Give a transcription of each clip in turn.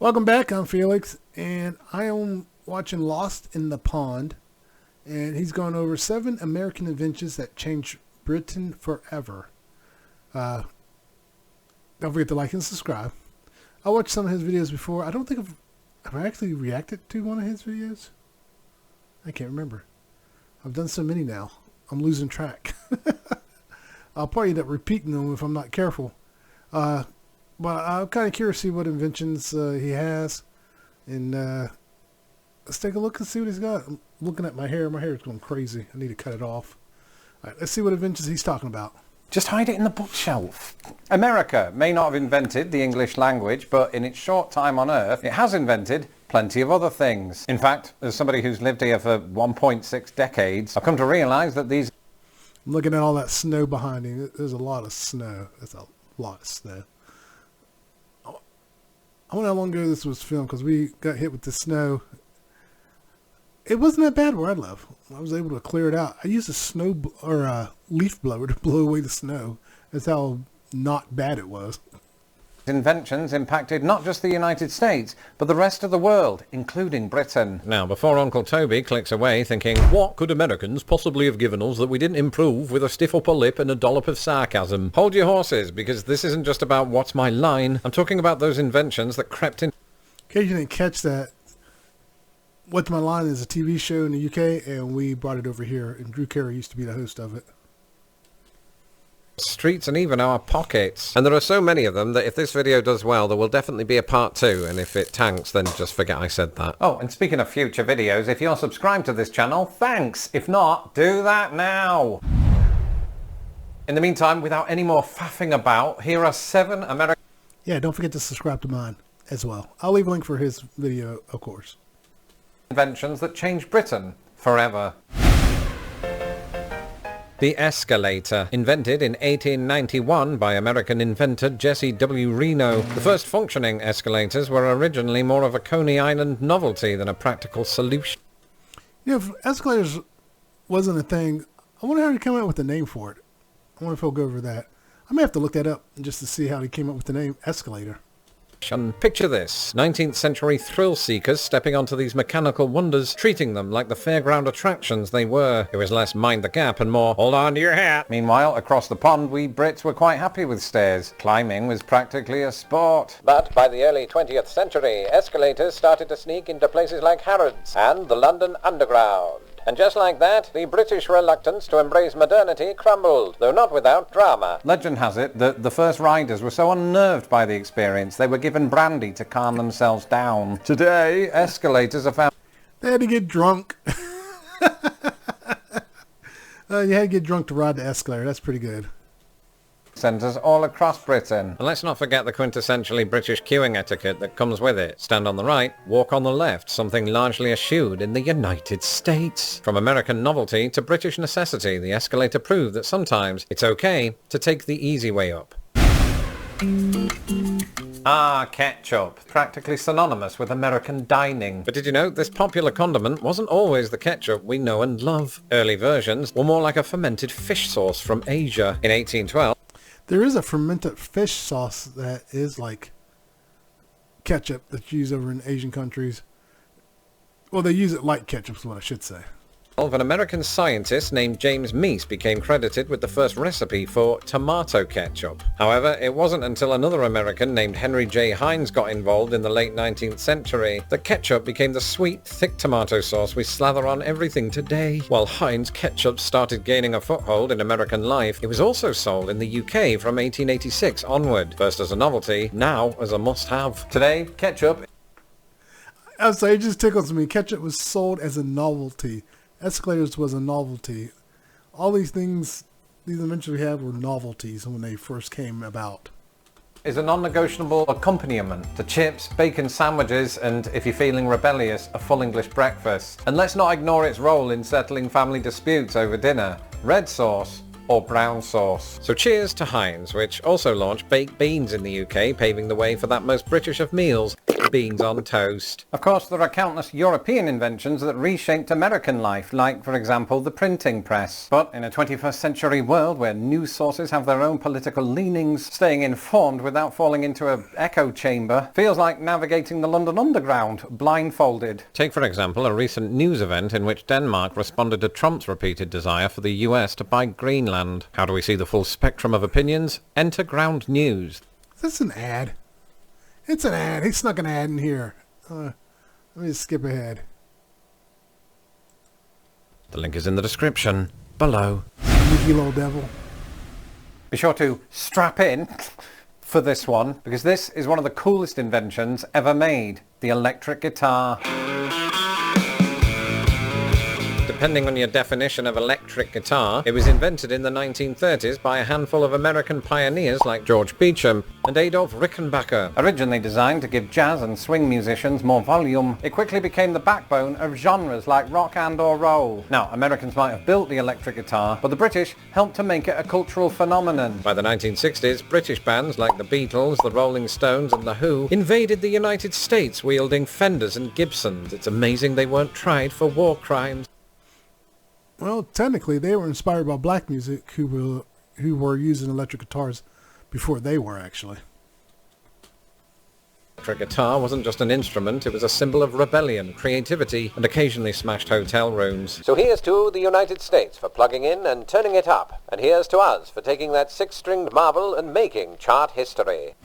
Welcome back, I'm Felix, and I am watching Lost in the Pond, and he's gone over 7 American inventions that changed Britain forever. Don't forget to like and subscribe. I watched some of his videos before. I don't think have I actually reacted to one of his videos? I can't remember. I've done so many now. I'm losing track. I'll probably end up repeating them if I'm not careful. But I'm kind of curious to see what inventions he has. And let's take a look and see what he's got. I'm looking at my hair. My hair is going crazy. I need to cut it off. All right, let's see what inventions he's talking about. Just hide it in the bookshelf. America may not have invented the English language, but in its short time on Earth, it has invented plenty of other things. In fact, as somebody who's lived here for 1.6 decades, I've come to realize that these... I'm looking at all that snow behind him. There's a lot of snow. That's a lot of snow. I wonder how long ago this was filmed, because we got hit with the snow. It wasn't that bad where I live. I was able to clear it out. I used a leaf blower to blow away the snow. That's how not bad it was. Inventions impacted not just the United States, but the rest of the world, including Britain. Now, before Uncle Toby clicks away thinking, what could Americans possibly have given us that we didn't improve with a stiff upper lip and a dollop of sarcasm? Hold your horses, because this isn't just about what's my line. I'm talking about those inventions that crept in. In case you didn't catch that, What's My Line is a TV show in the UK, and we brought it over here, and Drew Carey used to be the host of it. Streets and even our pockets. And there are so many of them that if this video does well, there will definitely be a part 2, and if it tanks, then just forget I said that. Oh, and speaking of future videos, if you're subscribed to this channel, thanks. If not, do that now. In the meantime, without any more faffing about, here are 7 American... Yeah, don't forget to subscribe to mine as well. I'll leave a link for his video, of course. Inventions that changed Britain forever. The escalator, invented in 1891 by American inventor Jesse W. Reno. The first functioning escalators were originally more of a Coney Island novelty than a practical solution. You know, if escalators wasn't a thing, I wonder how he came up with the name for it. I wonder if he'll go over that. I may have to look that up just to see how he came up with the name escalator. Picture this, 19th century thrill seekers stepping onto these mechanical wonders, treating them like the fairground attractions they were. It was less mind the gap and more hold on to your hat. Meanwhile, across the pond, we Brits were quite happy with stairs. Climbing was practically a sport. But by the early 20th century, escalators started to sneak into places like Harrods and the London Underground. And just like that, the British reluctance to embrace modernity crumbled, though not without drama. Legend has it that the first riders were so unnerved by the experience, they were given brandy to calm themselves down. Today, escalators are found... They had to get drunk. You had to get drunk to ride the escalator. That's pretty good. Centres all across Britain. And let's not forget the quintessentially British queuing etiquette that comes with it. Stand on the right, walk on the left, something largely eschewed in the United States. From American novelty to British necessity, the escalator proved that sometimes it's okay to take the easy way up. Ah, ketchup. Practically synonymous with American dining. But did you know this popular condiment wasn't always the ketchup we know and love? Early versions were more like a fermented fish sauce from Asia. In 1812, There is a fermented fish sauce that is like ketchup that's used over in Asian countries. Well, they use it like ketchup is what I should say. an American scientist named James Meese became credited with the first recipe for tomato ketchup. However, it wasn't until another American named Henry J. Heinz got involved in the late 19th century that ketchup became the sweet, thick tomato sauce we slather on everything today. While Heinz ketchup started gaining a foothold in American life, it was also sold in the UK from 1886 onward, first as a novelty, now as a must-have. Today, ketchup... I was saying, it just tickles me. Ketchup was sold as a novelty. Escalators was a novelty. All these things, these inventions we had were novelties when they first came about. Is a non-negotiable accompaniment to chips, bacon sandwiches, and, if you're feeling rebellious, a full English breakfast. And let's not ignore its role in settling family disputes over dinner. Red sauce or brown sauce. So cheers to Heinz, which also launched baked beans in the UK, paving the way for that most British of meals, beans on toast. Of course, there are countless European inventions that reshaped American life, like, for example, the printing press. But in a 21st century world where news sources have their own political leanings, staying informed without falling into an echo chamber feels like navigating the London Underground, blindfolded. Take, for example, a recent news event in which Denmark responded to Trump's repeated desire for the US to buy Greenland. How do we see the full spectrum of opinions? Enter Ground News. Is this an ad? It's an ad. He snuck an ad in here. Let me just skip ahead. The link is in the description below. Sneaky little devil. Be sure to strap in for this one, because this is one of the coolest inventions ever made, the electric guitar. Depending on your definition of electric guitar, it was invented in the 1930s by a handful of American pioneers like George Beecham and Adolf Rickenbacker. Originally designed to give jazz and swing musicians more volume, it quickly became the backbone of genres like rock and or roll. Now, Americans might have built the electric guitar, but the British helped to make it a cultural phenomenon. By the 1960s, British bands like the Beatles, the Rolling Stones and the Who invaded the United States wielding Fenders and Gibsons. It's amazing they weren't tried for war crimes. Well, technically, they were inspired by black music who were using electric guitars before they were, actually. Electric guitar wasn't just an instrument, it was a symbol of rebellion, creativity, and occasionally smashed hotel rooms. So here's to the United States for plugging in and turning it up, and here's to us for taking that six-stringed marvel and making chart history.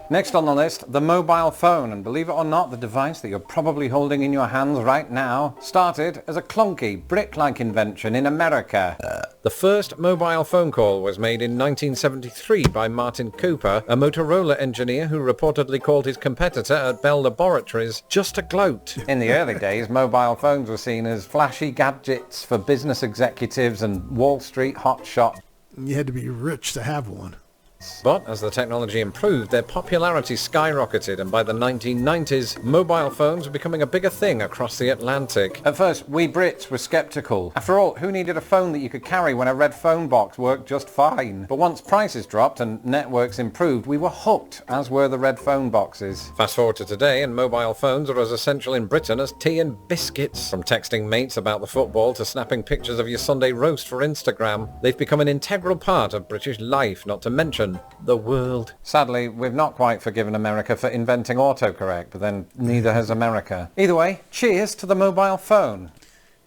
Next on the list, the mobile phone, and believe it or not, the device that you're probably holding in your hands right now started as a clunky, brick-like invention in America. The first mobile phone call was made in 1973 by Martin Cooper, a Motorola engineer who reportedly called his competitor at Bell Laboratories just a gloat. In the early days, mobile phones were seen as flashy gadgets for business executives and Wall Street hotshots. You had to be rich to have one. But as the technology improved, their popularity skyrocketed, and by the 1990s, mobile phones were becoming a bigger thing across the Atlantic. At first, we Brits were sceptical. After all, who needed a phone that you could carry when a red phone box worked just fine? But once prices dropped and networks improved, we were hooked, as were the red phone boxes. Fast forward to today, and mobile phones are as essential in Britain as tea and biscuits. From texting mates about the football to snapping pictures of your Sunday roast for Instagram, they've become an integral part of British life, not to mention the world. Sadly, we've not quite forgiven America for inventing autocorrect, but then neither has America. Either way, cheers to the mobile phone.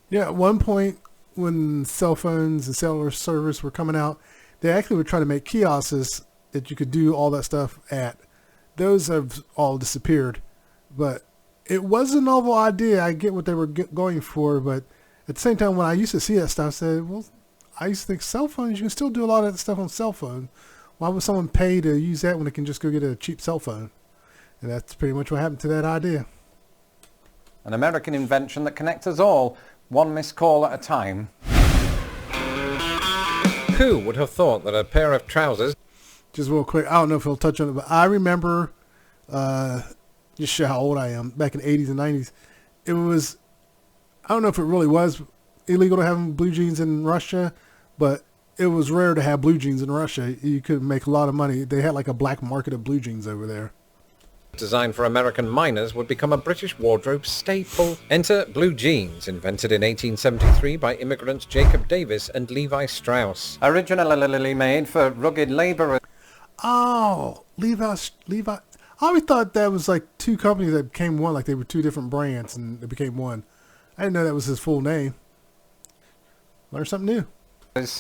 Yeah, at one point when cell phones and cellular service were coming out, they actually were trying to make kiosks that you could do all that stuff at. Those have all disappeared, but it was a novel idea. I get what they were going for, but at the same time, when I used to see that stuff, I said, well, I used to think cell phones, you can still do a lot of that stuff on cell phone. Why would someone pay to use that when they can just go get a cheap cell phone? And that's pretty much what happened to that idea. An American invention that connects us all, one missed call at a time. Who would have thought that a pair of trousers... Just real quick, I don't know if he'll touch on it, but I remember, just show how old I am, back in the 80s and 90s, it was, I don't know if it really was illegal to have blue jeans in Russia, but it was rare to have blue jeans in Russia. You could make a lot of money. They had like a black market of blue jeans over there. designed for American miners would become a British wardrobe staple. Enter blue jeans, invented in 1873 by immigrants Jacob Davis and Levi Strauss. Originally made for rugged labourers. Oh, Levi. I always thought that was like two companies that became one, like they were two different brands and they became one. I didn't know that was his full name. Learn something new.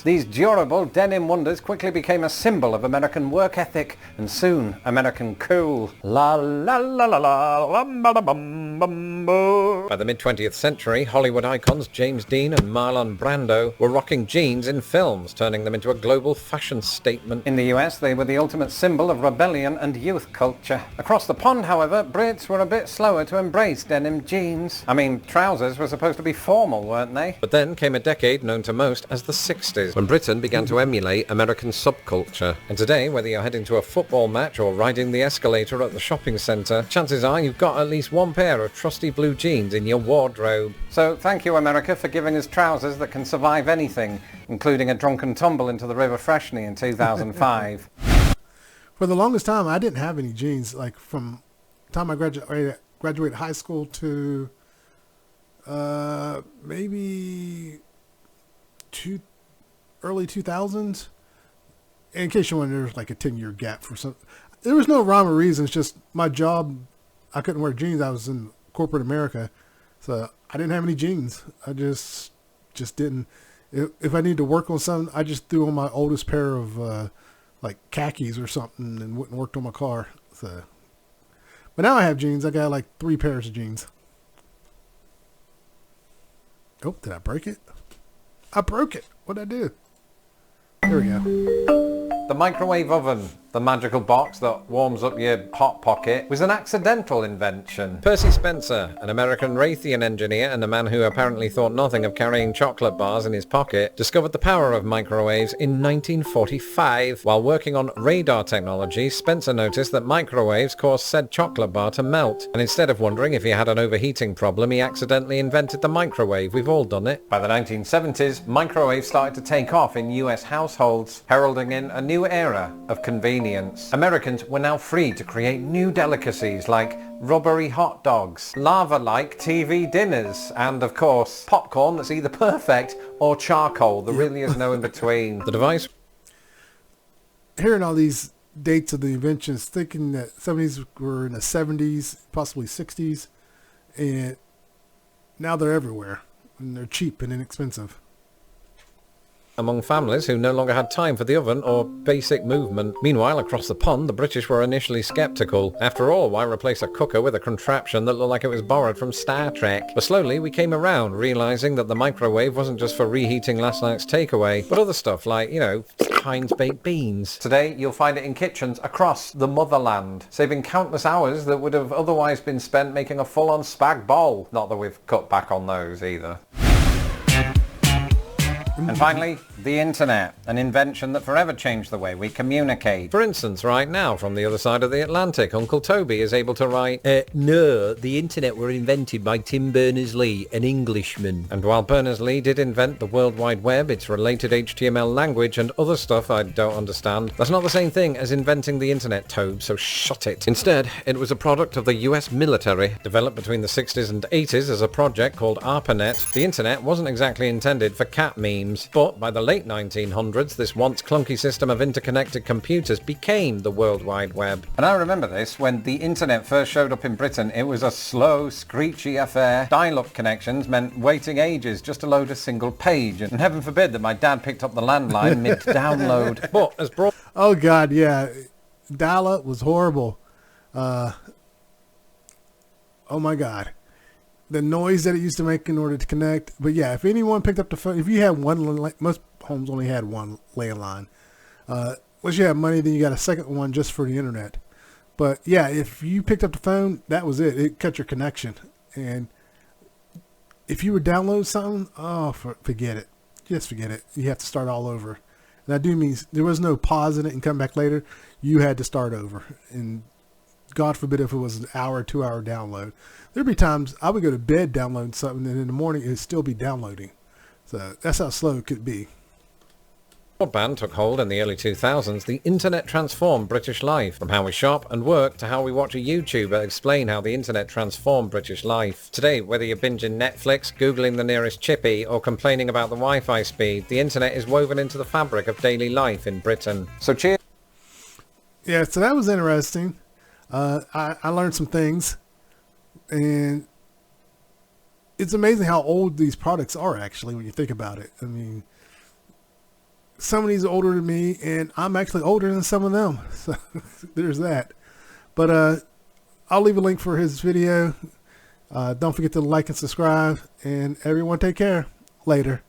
These durable denim wonders quickly became a symbol of American work ethic and soon American cool. La la la la la bum bum. By the mid-20th century, Hollywood icons James Dean and Marlon Brando were rocking jeans in films, turning them into a global fashion statement. In the US, they were the ultimate symbol of rebellion and youth culture. Across the pond, however, Brits were a bit slower to embrace denim jeans. I mean, trousers were supposed to be formal, weren't they? But then came a decade known to most as the 60s, when Britain began to emulate American subculture. And today, whether you're heading to a football match or riding the escalator at the shopping centre, chances are you've got at least one pair of trusty blue jeans in your wardrobe. So thank you, America, for giving us trousers that can survive anything, including a drunken tumble into the River Freshney in 2005. For the longest time, I didn't have any jeans. Like from the time I graduated high school to maybe early 2000s. In case you wonder, there was like a 10-year gap for some. There was no rhyme or reason. It's just my job. I couldn't wear jeans. I was in corporate America, so I didn't have any jeans. I just didn't. If I needed to work on something, I just threw on my oldest pair of like khakis or something and went and worked on my car. So, but now I have jeans. I got like 3 pairs of jeans. Oh, did I break it? I broke it. What'd I do? There we go. The microwave oven, the magical box that warms up your hot pocket, was an accidental invention. Percy Spencer, an American Raytheon engineer and a man who apparently thought nothing of carrying chocolate bars in his pocket, discovered the power of microwaves in 1945. While working on radar technology, Spencer noticed that microwaves caused said chocolate bar to melt, and instead of wondering if he had an overheating problem, he accidentally invented the microwave. We've all done it. By the 1970s, microwaves started to take off in US households, heralding in a new era of convenience. Americans were now free to create new delicacies like rubbery hot dogs, lava-like TV dinners, and of course, popcorn that's either perfect or charcoal. There really is no in between. The device... Hearing all these dates of the inventions, thinking that some of these were in the 70s, possibly 60s, and now they're everywhere, and they're cheap and inexpensive. among families who no longer had time for the oven or basic movement. Meanwhile, across the pond, the British were initially sceptical. After all, why replace a cooker with a contraption that looked like it was borrowed from Star Trek? But slowly we came around, realizing that the microwave wasn't just for reheating last night's takeaway, but other stuff like, you know, Heinz baked beans. Today, you'll find it in kitchens across the motherland, saving countless hours that would have otherwise been spent making a full-on spag bol. Not that we've cut back on those either. And finally, the internet, an invention that forever changed the way we communicate. For instance, right now, from the other side of the Atlantic, Uncle Toby is able to write, No, the internet were invented by Tim Berners-Lee, an Englishman. And while Berners-Lee did invent the World Wide Web, its related HTML language and other stuff I don't understand, that's not the same thing as inventing the internet, Tobe, so shut it. Instead, it was a product of the US military. Developed between the 60s and 80s as a project called ARPANET, the internet wasn't exactly intended for cat memes. But by the late 1900s, this once clunky system of interconnected computers became the World Wide Web. And I remember this, when the internet first showed up in Britain, it was a slow, screechy affair. Dial-up connections meant waiting ages just to load a single page. And heaven forbid that my dad picked up the landline mid-download. But as broad... Oh God, yeah. Dial-up was horrible. Oh my God. The noise that it used to make in order to connect. But yeah, if anyone picked up the phone, if you had one, most homes only had one landline. Once you have money, then you got a second one just for the internet. But yeah, if you picked up the phone, that was it. It cut your connection. And if you would download something, forget it. Just forget it. You have to start all over. And that do means there was no pause in it and come back later. You had to start over. And God forbid if it was an hour, 2 hour download. There'd be times I would go to bed downloading something and in the morning it'd still be downloading. So that's how slow it could be. Broadband took hold in the early 2000s, the internet transformed British life. From how we shop and work to how we watch a YouTuber explain how the internet transformed British life. Today, whether you're binging Netflix, Googling the nearest chippy, or complaining about the Wi-Fi speed, the internet is woven into the fabric of daily life in Britain. So cheers. Yeah, so that was interesting. I learned some things. And it's amazing how old these products are actually when you think about it. I mean, some of these are older than me and I'm actually older than some of them. So there's that. But I'll leave a link for his video. Don't forget to like and subscribe and everyone take care. Later.